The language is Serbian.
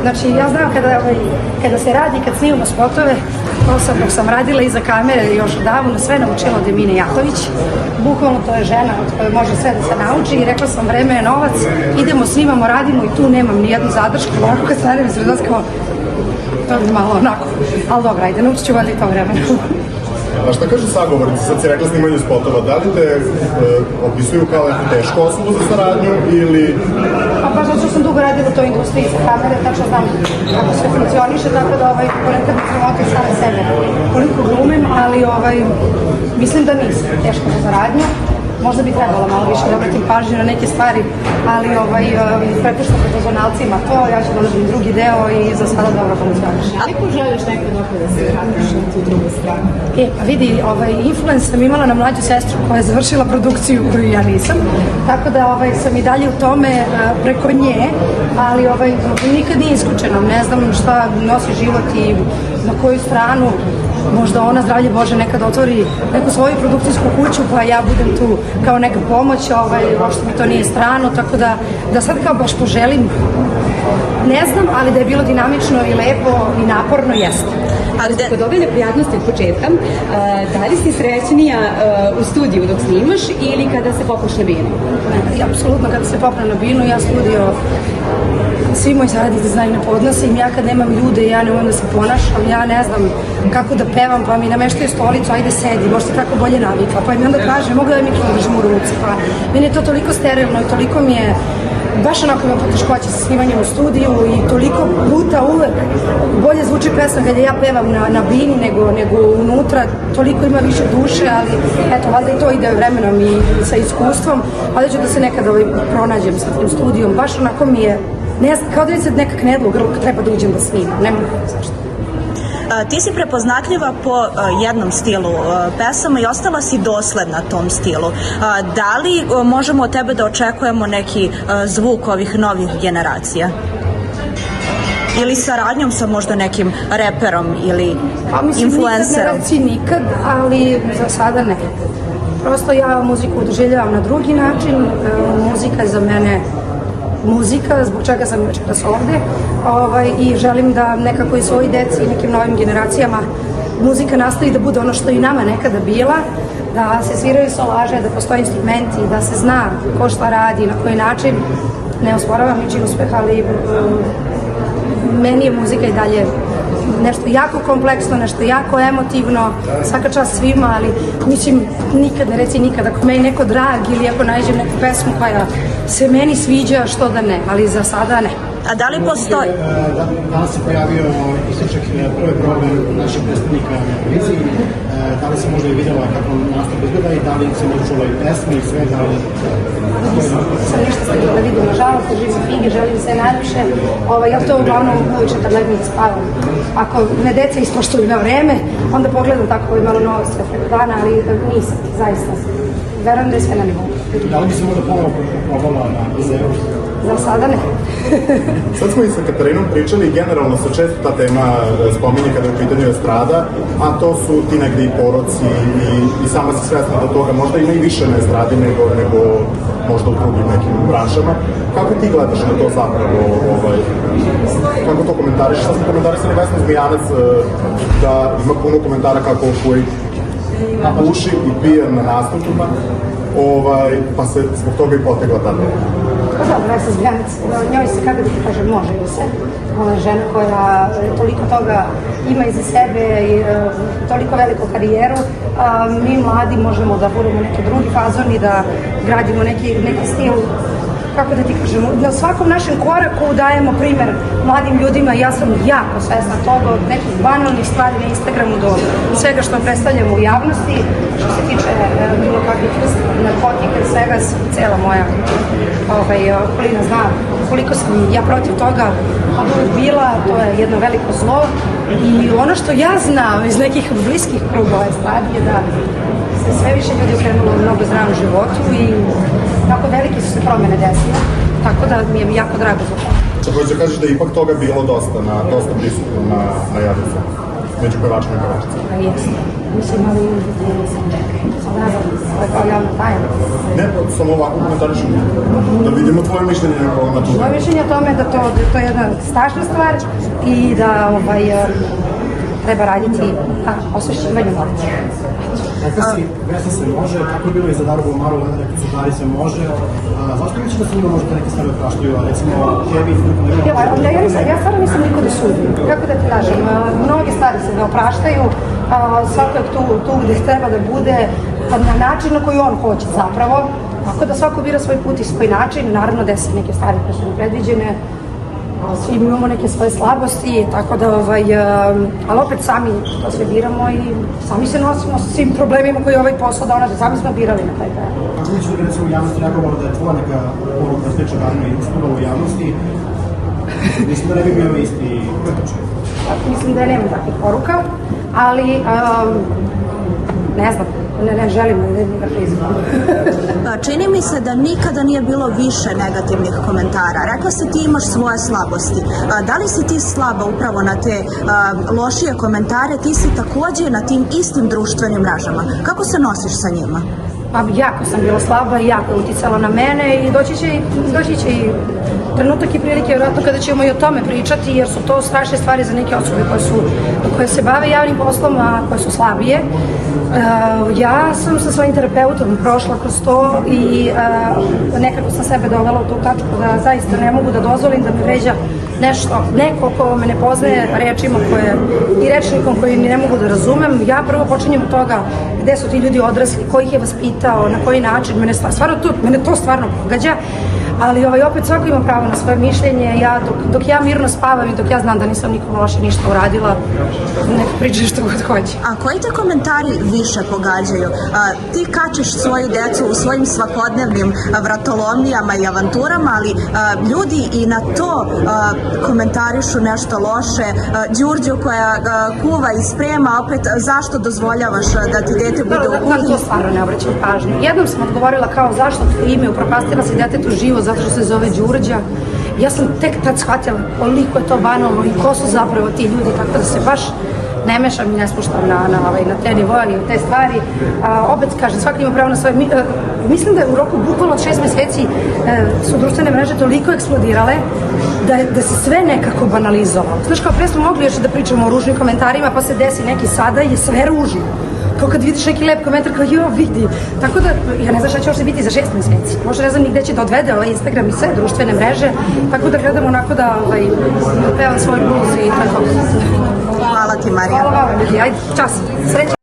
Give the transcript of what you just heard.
Znači, ja znam kada se radi, kad snimamo spotove, to sam, dok sam radila iza kamere još davno, sve naučila od Emine Jatović. Bukvalno to je žena od koje može sve da se nauči i rekla sam, vreme je novac, idemo, snimamo, radimo i tu nemam ni jednu zadršku, ovako kad stanem iz Vredoskava, to je malo onako, ali dobro, ajde, naučit ću valjda i to vremena. A šta kažu sagovornici, sad si rekla snimanju spotova, da li te opisuju kao neku tešku osobu za saradnju ili... Pa baš zato što sam dugo radila u toj industriji sa kamere, tačno znam kako sve funkcioniše, tako da ponekad bi sramota i same sebe koliko glumim, ali mislim da nisam teška za saradnju. Možda bi trebalo malo više da obratim pažnju na neke stvari, ali prepuštam profesionalcima to, ja ću dolazim drugi deo i za sada dobro funkcioniše. Ali ko želiš nekad opet da se vratiš na tu drugu stranu? Pa vidi, influence sam imala na mlađu sestru koja je završila produkciju koju ja nisam, tako da sam i dalje u tome preko nje, ali nikad nije isključeno, ne znam šta nosi život i na koju stranu. Možda ona, zdravlje Bože, nekad otvori neku svoju produkcijsku kuću pa ja budem tu kao neka pomoć, uopšte mi to nije strano, tako da sad kao baš poželim, ne znam, ali da je bilo dinamično i lepo i naporno, jeste. Ali kod ove neprijatnosti od početka, da li si srećnija u studiju dok snimaš ili kada se popneš na binu? Apsolutno kada se popnem na binu, ja studio, svi moji saradnici znaju, ne podnosim, ja kad nemam ljude, ja ne umem da se ponašam, ja ne znam kako da pevam, pa mi nameštaju stolicu, ajde sedi, možda se tako bolje navikla, pa mi onda kaže, mogu da mikrofon držim u ruci, pa meni je to toliko sterilno i toliko mi je, baš onako imam poteškoće sa snimanjem u studiju i toliko puta uvek bolje zvuči pesma kada ja pevam na bini nego unutra, toliko ima više duše, ali eto, valjda i to ide vremenom i sa iskustvom, valjda ću da se nekad pronađem sa tim studijom, baš onako mi je, ne znam, kao da je sad neka knedla u grlu kad treba da uđem da snimam, ne mogu zašto. Ti si prepoznatljiva po jednom stilu pesama i ostala si dosledna tom stilu. Da li možemo od tebe da očekujemo neki zvuk ovih novih generacija? Ili saradnjom sa možda nekim reperom ili influencerom? Mislim, nikad, ali za sada ne. Prosto ja muziku doživljavam na drugi način, muzika je za mene muzika, zbog čega sam večeras ovde i želim da nekako i svoji deci i nekim novim generacijama muzika nastavi da bude ono što je i nama nekada bila, da se sviraju solaže, da postoje instrumenti, da se zna ko šta radi, na koji način. Ne osporavam ničiji uspeh, ali meni je muzika i dalje nešto jako kompleksno, nešto jako emotivno, svaka čast svima, ali mislim, nikad ne reci nikad, ako meni neko drag ili ako nađem neku pesmu koja se meni sviđa, što da ne, ali za sada ne. A da li postoji? Danas se pojavio istočak prve probe naših predstavnika na televiziji. Da li se možda i videla kako nastup izgleda i da li se možda čula i pesme i sve, da li... Sam ništa stigla da vidim, nažalost, živim fige, želim se najviše. Ja to uglavnom uveče kad legnem i spavam. Ako me deca ispoštuju na vreme, onda pogledam tako malo novosti preko dana, ali nisam, zaista. Verujem da je sve na nivou. Da li bi se možda ponovo probala na Izeru? Za sada ne. Sad smo i sa Katarinom pričali i generalno se često ta tema spominje kada je u pitanju estrada, a to su ti negde i poroci i sama si svesna do toga, možda ima i više na estradi nego možda u drugim nekim branšama. Kako ti gledaš na to zapravo? Kako to komentariš? Sad smo komentarisali Vesnu Zmijanac da ima puno komentara kako koji puši i pije na nastupima, pa se zbog toga i potegla ta tema. Pa dobro, Vesna Zmijanac, njoj se, kako da ti kažem, može i se. Ona je žena koja toliko toga ima iza sebe i toliko veliku karijeru. Mi mladi možemo da budemo neki drugi fazon i da gradimo neki stil, kako da ti kažem, na svakom našem koraku dajemo primer mladim ljudima. Ja sam jako svesna toga, od nekih banalnih stvari na Instagramu do svega što predstavljamo u javnosti, što se tiče bilo kakvih narkotika i svega, cela moja okolina zna koliko sam ja protiv toga od uvek bila, to je jedno veliko zlo i ono što ja znam iz nekih bliskih krugova stvari je da se sve više ljudi okrenulo u mnogo zdravom životu i tako velike su se promene desile, tako da mi je jako drago za to. Sad hoćeš da kažeš da je ipak toga bilo dosta prisutno na Jadricu, među pevačima i pevačicama? Jeste. Mislim, ali ne znam, to je kao javna tajna. Ne, samo ovako komentarišem. Da vidimo tvoje mišljenje na tu. Moje mišljenje o tome da to je jedna strašna stvar i da treba raditi na osvešćivanju mladih. Rekla si, Vesna se može, tako je bilo i za Daru Maru, rekli su Dari se može. Zašto misliš da se njima možda neke stvari opraštaju, a recimo tebi Ja stvarno nisam niko da sudim. Kako da ti kažem, mnoge stvari se ne opraštaju, svako je tu gde treba da bude na način na koji on hoće zapravo. Tako da svako bira svoj put i svoj način, naravno desi neke stvari koje su nepredviđene, svi imamo neke svoje slabosti, tako da, ali opet sami to sve biramo i sami se nosimo s svim problemima koji ovaj posao donaže, sami smo birali na taj dan. Kako misliš da recimo u javnosti reagovalo da je tvoja neka poruka slična Darinu i uspela u javnosti? Mislim da ne bi bio isti pretočaj. Mislim da nema takvih poruka, ali ne znam, ne želim da priznam. Čini mi se da nikada nije bilo više negativnih komentara. Rekla si ti imaš svoje slabosti. Da li si ti slaba upravo na te lošije komentare? Ti si takođe na tim istim društvenim mrežama. Kako se nosiš sa njima? Pa jako sam bila slaba i jako je uticala na mene i doći će i trenutak i prilike vjerojatno kada ćemo i o tome pričati, jer su to strašne stvari za neke osobe koje se bave javnim poslom, a koje su slabije. Ja sam sa svojim terapeutom prošla kroz to i nekako sam sebe dovela u tu tačku da zaista ne mogu da dozvolim da me vređa neko ko me ne poznaje rečima i rečnikom koji ne mogu da razumem. Ja prvo počinjem od toga gde su ti ljudi odrasli, ko ih je vaspitao, na koji način, mene to stvarno pogađa. Ali opet svako ima pravo na svoje mišljenje, dok ja mirno spavam i dok ja znam da nisam nikom loše ništa uradila, neka priča što god hoće. A koji te komentari više pogađaju? Ti kačiš svoju decu u svojim svakodnevnim vratolomijama i avanturama, ali ljudi i na to komentarišu nešto loše. Đurđu koja kuva i sprema, opet zašto dozvoljavaš da ti dete bude u kuhinji? Na to stvarno ne obraćam pažnju. Jednom sam odgovorila kao zašto tvoje ime upropastila si detetu život zato što se zove Đurđa. Ja sam tek tad shvatila koliko je to banalno i ko su zapravo ti ljudi, tako da se baš ne mešam i ne spuštam na te nivoje i te stvari. Opet kažem, svaki ima pravo na svoje... Mislim da je u roku bukvalno od 6 meseci su društvene mreže toliko eksplodirale da se sve nekako banalizovalo. Znaš, kao pre smo mogli još da pričamo o ružnim komentarima, pa se desi neki sada je sve ružno. Kao kad vidiš neki lep komentar, kao jo, vidi. Tako da, ja ne znam šta će uopšte biti za 6 meseci. Možda ne znam ni gde će da odvede ovaj Instagram i sve društvene mreže, tako da gledam onako da pevam svoj blues i tako. Hvala ti, Marija. Hvala vam, ljudi, ajde, čas, sreća.